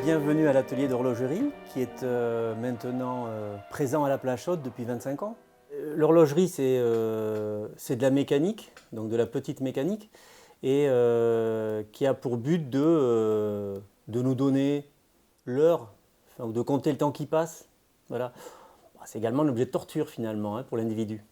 Bienvenue à l'atelier d'horlogerie qui est maintenant présent à la Plage Haute depuis 25 ans. L'horlogerie c'est de la mécanique, donc de la petite mécanique, et qui a pour but de nous donner l'heure, enfin, ou de compter le temps qui passe. Voilà. C'est également un objet de torture finalement pour l'individu.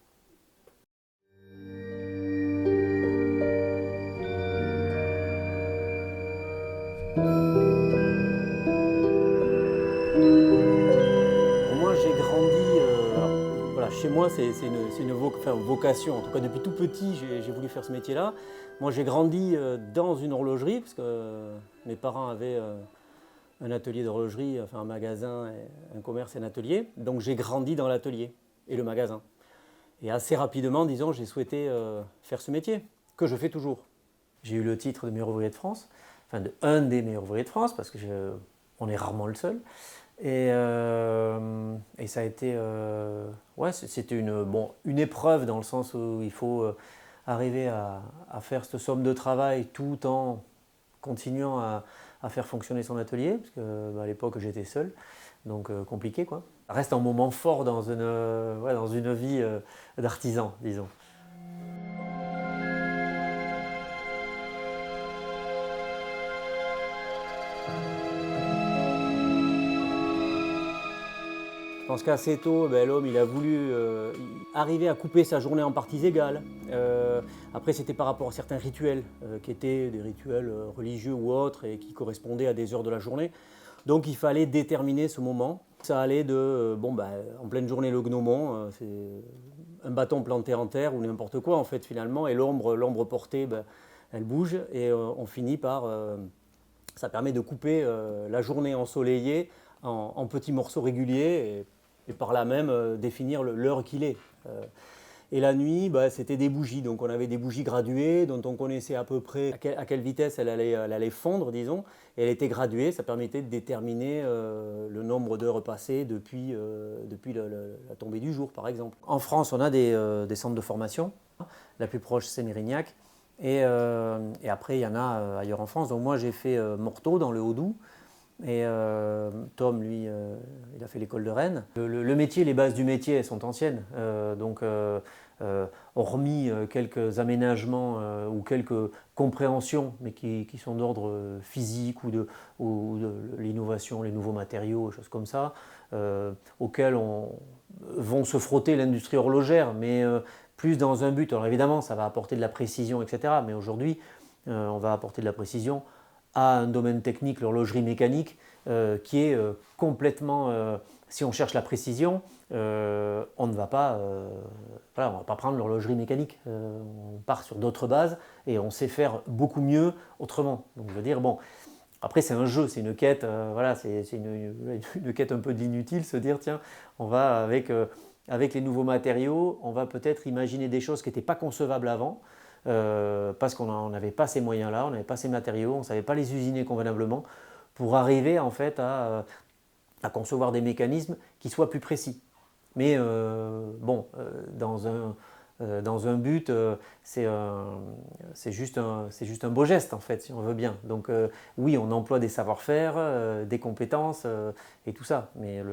Moi j'ai grandi, voilà, chez moi c'est une vocation, en tout cas depuis tout petit j'ai voulu faire ce métier-là. Moi j'ai grandi dans une horlogerie, parce que mes parents avaient un atelier d'horlogerie, enfin un magasin, un commerce et un atelier, donc j'ai grandi dans l'atelier et le magasin. Et assez rapidement, disons, j'ai souhaité faire ce métier, que je fais toujours. J'ai eu le titre de meilleur ouvrier de France, enfin de un des meilleurs ouvriers de France, parce que on est rarement le seul. Et ça a été, ouais, c'était une épreuve dans le sens où il faut arriver à faire cette somme de travail tout en continuant à faire fonctionner son atelier, parce que à l'époque j'étais seul, donc compliqué quoi. Ça reste un moment fort dans une vie d'artisan, disons. Je pense qu'assez tôt, l'homme il a voulu arriver à couper sa journée en parties égales. Après, c'était par rapport à certains rituels qui étaient des rituels religieux ou autres et qui correspondaient à des heures de la journée. Donc il fallait déterminer ce moment. Ça allait de, en pleine journée, le gnomon, c'est un bâton planté en terre ou n'importe quoi en fait finalement, et l'ombre portée, elle bouge et on finit par... ça permet de couper la journée ensoleillée en petits morceaux réguliers et par là même définir l'heure qu'il est. Et la nuit, c'était des bougies. Donc on avait des bougies graduées dont on connaissait à peu près à quelle vitesse elle allait fondre, disons. Et elle était graduée, ça permettait de déterminer le nombre d'heures passées depuis la tombée du jour, par exemple. En France, on a des centres de formation. La plus proche, c'est Mérignac. Et après, il y en a ailleurs en France. Donc moi, j'ai fait Morteau, dans le Haut-Doubs. Et Tom, lui, il a fait l'école de Rennes. Le métier, les bases du métier, elles sont anciennes. Hormis quelques aménagements ou quelques compréhensions, mais qui sont d'ordre physique ou de l'innovation, les nouveaux matériaux, choses comme ça, auxquels vont se frotter l'industrie horlogère, mais plus dans un but. Alors évidemment, ça va apporter de la précision, etc. Mais aujourd'hui, on va apporter de la précision à un domaine technique, l'horlogerie mécanique, qui est complètement... si on cherche la précision, on ne va pas, voilà, on va pas prendre l'horlogerie mécanique. On part sur d'autres bases et on sait faire beaucoup mieux autrement. Donc je veux dire, bon, après c'est un jeu, c'est une quête, voilà, c'est une quête un peu de l'inutile, se dire tiens, on va avec les nouveaux matériaux, on va peut-être imaginer des choses qui n'étaient pas concevables avant, parce qu'on n'avait pas ces moyens-là, on n'avait pas ces matériaux, on ne savait pas les usiner convenablement pour arriver en fait à concevoir des mécanismes qui soient plus précis. Mais dans un but, c'est juste un beau geste en fait, si on veut bien. Donc oui, on emploie des savoir-faire, des compétences et tout ça. Mais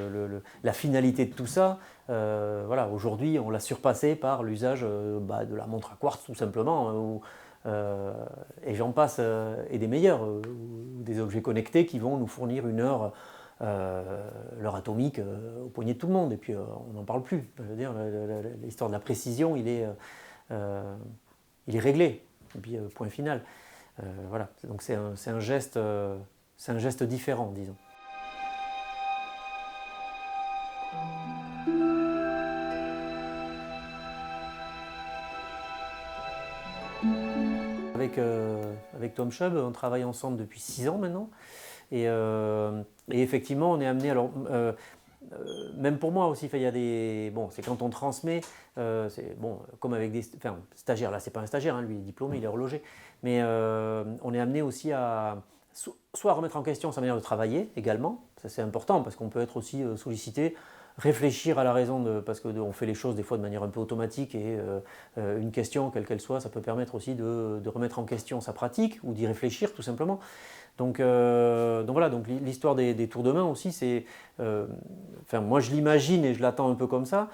la finalité de tout ça, voilà, aujourd'hui, on l'a surpassé par l'usage de la montre à quartz tout simplement. Et j'en passe, et des meilleurs, ou des objets connectés qui vont nous fournir une heure, l'heure atomique au poignet de tout le monde, et puis on n'en parle plus. Je veux dire, l'histoire de la précision, il est réglé, et puis point final. Voilà, donc c'est un geste différent, disons. Avec Tom Chubb, on travaille ensemble depuis 6 ans maintenant. Et effectivement, on est amené. Alors, même pour moi aussi, il y a des. Bon, c'est quand on transmet, c'est bon, comme avec des stagiaires. Là, c'est pas un stagiaire, hein, lui, il est diplômé, il est horloger. Mais on est amené aussi à soit à remettre en question sa manière de travailler également. Ça, c'est important parce qu'on peut être aussi sollicité. Réfléchir à la raison parce qu'on fait les choses des fois de manière un peu automatique et une question, quelle qu'elle soit, ça peut permettre aussi de remettre en question sa pratique ou d'y réfléchir tout simplement. Donc voilà, donc l'histoire des tours de main aussi, enfin moi je l'imagine et je l'attends un peu comme ça,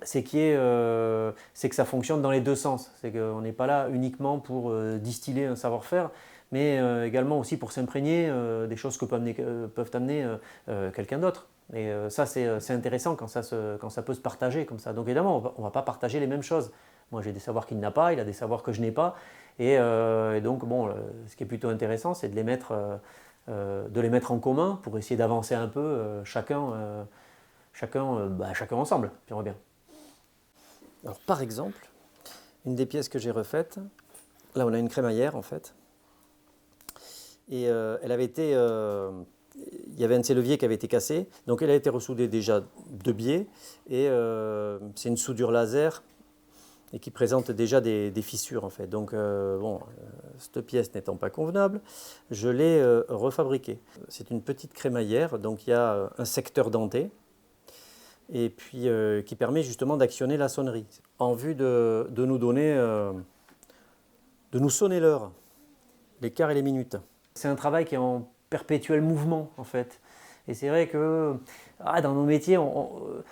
c'est que ça fonctionne dans les deux sens. C'est qu'on n'est pas là uniquement pour distiller un savoir-faire, mais également aussi pour s'imprégner des choses que peuvent amener quelqu'un d'autre. Et ça, c'est intéressant quand ça peut se partager comme ça. Donc évidemment, on ne va pas partager les mêmes choses. Moi, j'ai des savoirs qu'il n'a pas, il a des savoirs que je n'ai pas. Et donc, bon, ce qui est plutôt intéressant, c'est de les mettre en commun pour essayer d'avancer un peu chacun ensemble. J'aimerais bien. Alors, par exemple, une des pièces que j'ai refaites, là on a une crémaillère en fait, et elle avait été, il y avait un de ses leviers qui avait été cassé, donc elle a été ressoudée déjà de biais, et c'est une soudure laser et qui présente déjà des fissures en fait. Donc cette pièce n'étant pas convenable, je l'ai refabriquée. C'est une petite crémaillère, donc il y a un secteur denté, et puis qui permet justement d'actionner la sonnerie, en vue de nous donner, de nous sonner l'heure, les quarts et les minutes. C'est un travail qui est en perpétuel mouvement en fait. Et c'est vrai que dans nos métiers, on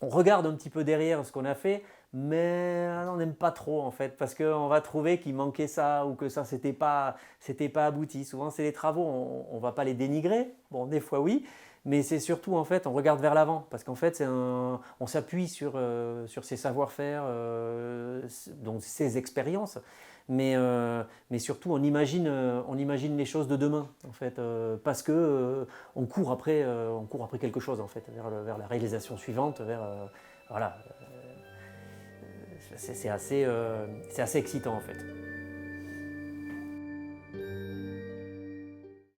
regarde un petit peu derrière ce qu'on a fait, mais on n'aime pas trop en fait, parce qu'on va trouver qu'il manquait ça ou que ça c'était pas abouti. Souvent c'est les travaux, on ne va pas les dénigrer, bon des fois oui, mais c'est surtout en fait on regarde vers l'avant, parce qu'en fait on s'appuie sur ses savoir-faire, donc ses expériences, mais surtout on imagine les choses de demain en fait, parce que on court après quelque chose en fait, vers la réalisation suivante, voilà. C'est assez excitant en fait.